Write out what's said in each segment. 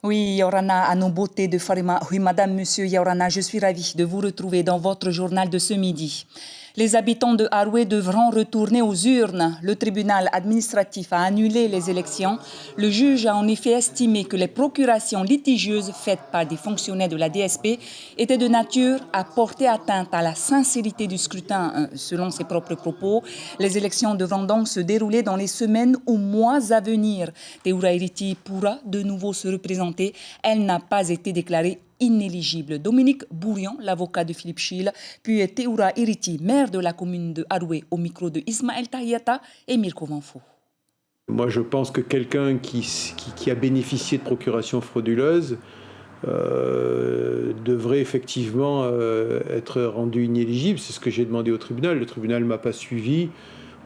Oui, Yorana, à nos beautés de Farima. Oui, madame, monsieur Yorana, je suis ravie de vous retrouver dans votre journal de ce midi. Les habitants de Haroué devront retourner aux urnes. Le tribunal administratif a annulé les élections. Le juge a en effet estimé que les procurations litigieuses faites par des fonctionnaires de la DSP étaient de nature à porter atteinte à la sincérité du scrutin, selon ses propres propos. Les élections devront donc se dérouler dans les semaines ou mois à venir. Teoura Iriti pourra de nouveau se représenter. Elle n'a pas été déclarée inéligible. Dominique Bourion, l'avocat de Philippe Chil, puis Teoura Iriti, maire de la commune de Haroué, au micro de Ismaël Tahiyata et Mirko Vanfo. Moi, je pense que quelqu'un qui a bénéficié de procurations frauduleuses devrait effectivement être rendu inéligible. C'est ce que j'ai demandé au tribunal. Le tribunal ne m'a pas suivi.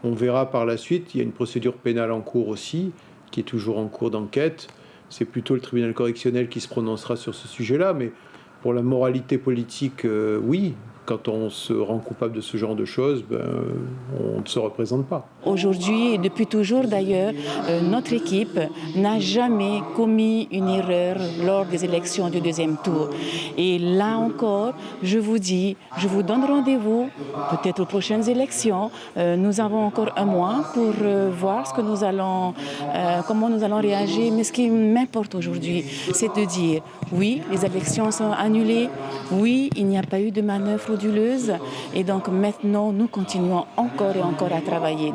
On verra par la suite. Il y a une procédure pénale en cours aussi, qui est toujours en cours d'enquête. C'est plutôt le tribunal correctionnel qui se prononcera sur ce sujet-là. Mais pour la moralité politique, oui. Quand on se rend coupable de ce genre de choses, on ne se représente pas. Aujourd'hui, et depuis toujours d'ailleurs, notre équipe n'a jamais commis une erreur lors des élections du deuxième tour. Et là encore, je vous dis, je vous donne rendez-vous, peut-être aux prochaines élections. Nous avons encore un mois pour voir ce que nous allons, comment nous allons réagir. Mais ce qui m'importe aujourd'hui, c'est de dire, oui, les élections sont annulées, oui, il n'y a pas eu de manœuvre frauduleuse. Et donc maintenant, nous continuons encore et encore à travailler.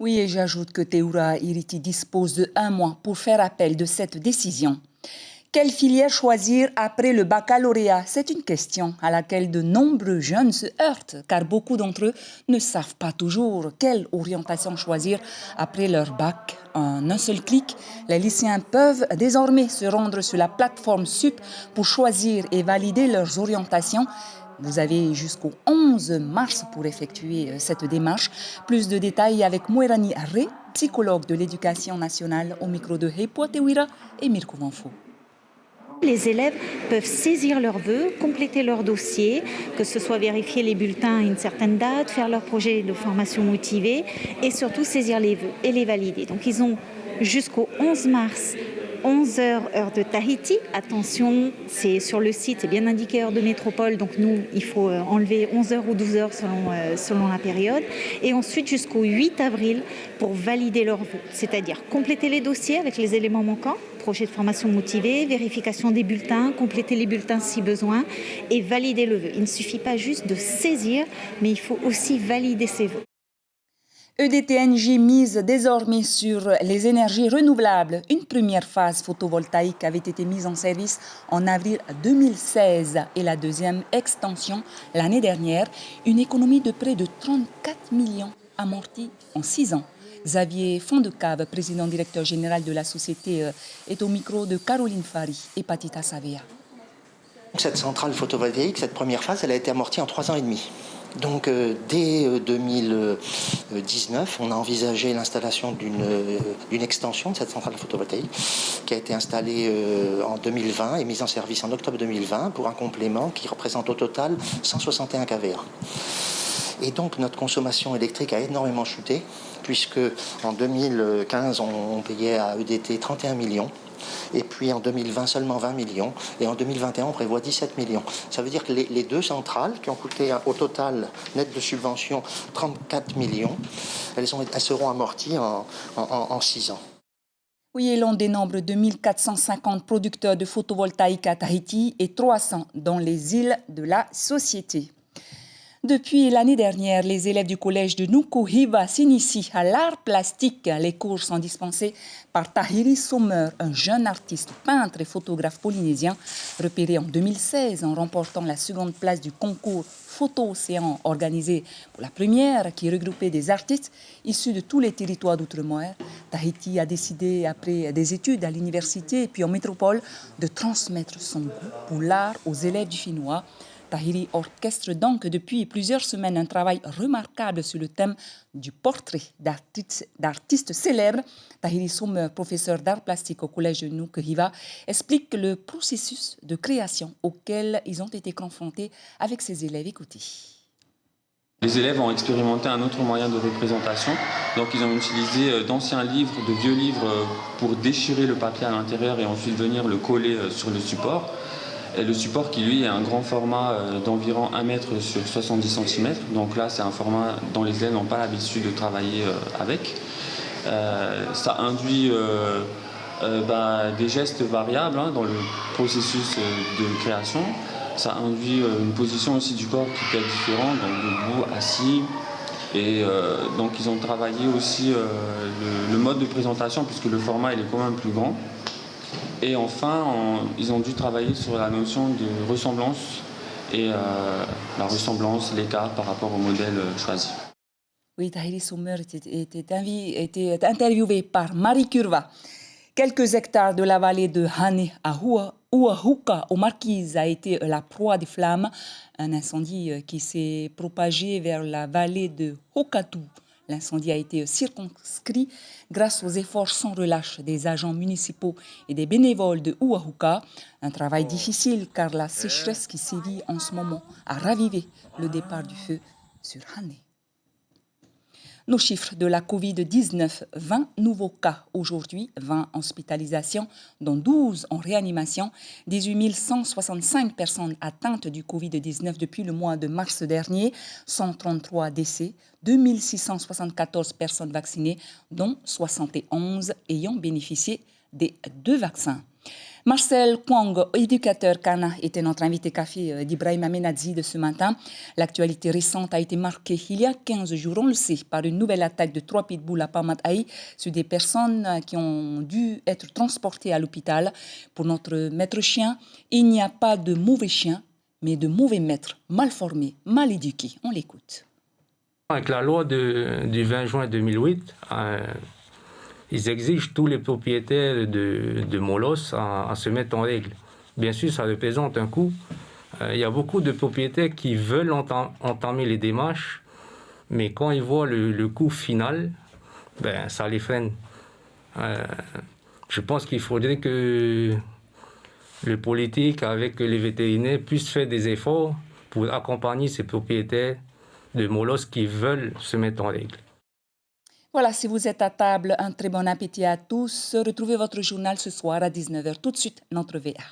Oui, et j'ajoute que Teoura Iriti dispose de 1 mois pour faire appel de cette décision. Quelle filière choisir après le baccalauréat? C'est une question à laquelle de nombreux jeunes se heurtent, car beaucoup d'entre eux ne savent pas toujours quelle orientation choisir après leur bac. En un seul clic, les lycéens peuvent désormais se rendre sur la plateforme SUP pour choisir et valider leurs orientations. Vous avez jusqu'au 11 mars pour effectuer cette démarche. Plus de détails avec Mouerani Ré, psychologue de l'éducation nationale, au micro de Heipo Tewira et Mirko Vanfo. Les élèves peuvent saisir leurs vœux, compléter leur dossier, que ce soit vérifier les bulletins à une certaine date, faire leur projet de formation motivée et surtout saisir les vœux et les valider. Donc ils ont jusqu'au 11 mars 11h heure de Tahiti. Attention, c'est sur le site, c'est bien indiqué heure de métropole. Donc nous, il faut enlever 11h ou 12h selon la période. Et ensuite jusqu'au 8 avril pour valider leurs vœux. C'est-à-dire compléter les dossiers avec les éléments manquants, projet de formation motivé, vérification des bulletins, compléter les bulletins si besoin et valider le vœu. Il ne suffit pas juste de saisir, mais il faut aussi valider ses vœux. EDTNJ mise désormais sur les énergies renouvelables. Une première phase photovoltaïque avait été mise en service en avril 2016 et la deuxième extension l'année dernière. Une économie de près de 34 millions amortie en 6 ans. Xavier Fondecave, président directeur général de la société, est au micro de Caroline Fari et Patita Savea. Cette centrale photovoltaïque, cette première phase, elle a été amortie en 3 ans et demi. Donc dès 2019, on a envisagé l'installation d'une extension de cette centrale photovoltaïque qui a été installée en 2020 et mise en service en octobre 2020 pour un complément qui représente au total 161 kVA. Et donc notre consommation électrique a énormément chuté puisque en 2015 on payait à EDT 31 millions. Et puis en 2020 seulement 20 millions et en 2021 on prévoit 17 millions. Ça veut dire que les deux centrales qui ont coûté au total net de subvention 34 millions, elles seront amorties en 6 ans. Oui, et l'on dénombre 2450 producteurs de photovoltaïque à Tahiti et 300 dans les îles de la Société. Depuis l'année dernière, les élèves du collège de Nukuhiva s'initient à l'art plastique. Les cours sont dispensés par Tahiri Sommer, un jeune artiste, peintre et photographe polynésien, repéré en 2016 en remportant la seconde place du concours Photo Océan organisé pour la première, qui regroupait des artistes issus de tous les territoires d'outre-mer. Tahiti a décidé, après des études à l'université et puis en métropole, de transmettre son goût pour l'art aux élèves du Finnois. Tahiri orchestre donc depuis plusieurs semaines un travail remarquable sur le thème du portrait d'artistes célèbres. Tahiri Sommer, professeur d'art plastique au collège de Nukuhiva, explique le processus de création auquel ils ont été confrontés avec ses élèves. Écoutez. Les élèves ont expérimenté un autre moyen de représentation. Donc ils ont utilisé d'anciens livres, de vieux livres pour déchirer le papier à l'intérieur et ensuite venir le coller sur le support. Et le support qui lui est un grand format d'environ 1 mètre sur 70 cm. Donc là c'est un format dont les élèves n'ont pas l'habitude de travailler avec. Ça induit des gestes variables dans le processus de création. Ça induit une position aussi du corps qui peut être différente, donc debout, assis. Et donc ils ont travaillé aussi le mode de présentation puisque le format il est quand même plus grand. Et enfin, ils ont dû travailler sur la notion de ressemblance et la ressemblance, l'écart par rapport au modèle choisi. Oui, Tahiri Sommer était interviewé par Marie Curva. Quelques hectares de la vallée de Hane à Uahuka, aux Marquises, a été la proie des flammes. Un incendie qui s'est propagé vers la vallée de Hokatu. L'incendie a été circonscrit grâce aux efforts sans relâche des agents municipaux et des bénévoles de Uahuka. Un travail difficile car la sécheresse qui sévit en ce moment a ravivé le départ du feu sur Hane. Nos chiffres de la Covid-19, 20 nouveaux cas aujourd'hui, 20 hospitalisations, dont 12 en réanimation, 18 165 personnes atteintes du Covid-19 depuis le mois de mars dernier, 133 décès, 2 674 personnes vaccinées, dont 71 ayant bénéficié des 2 vaccins. Marcel Kwang, éducateur Kana, était notre invité café d'Ibrahim Amenadzi de ce matin. L'actualité récente a été marquée il y a 15 jours, on le sait, par une nouvelle attaque de 3 pitbulls à Pamatai sur des personnes qui ont dû être transportées à l'hôpital. Pour notre maître chien, il n'y a pas de mauvais chiens, mais de mauvais maîtres, mal formés, mal éduqués. On l'écoute. Avec la loi du 20 juin 2008, ils exigent tous les propriétaires de molosses à se mettre en règle. Bien sûr, ça représente un coût. Il y a beaucoup de propriétaires qui veulent entamer les démarches, mais quand ils voient le coût final, ça les freine. Je pense qu'il faudrait que le politique, avec les vétérinaires, puissent faire des efforts pour accompagner ces propriétaires de molosses qui veulent se mettre en règle. Voilà, si vous êtes à table, un très bon appétit à tous. Retrouvez votre journal ce soir à 19h. Tout de suite, notre VA.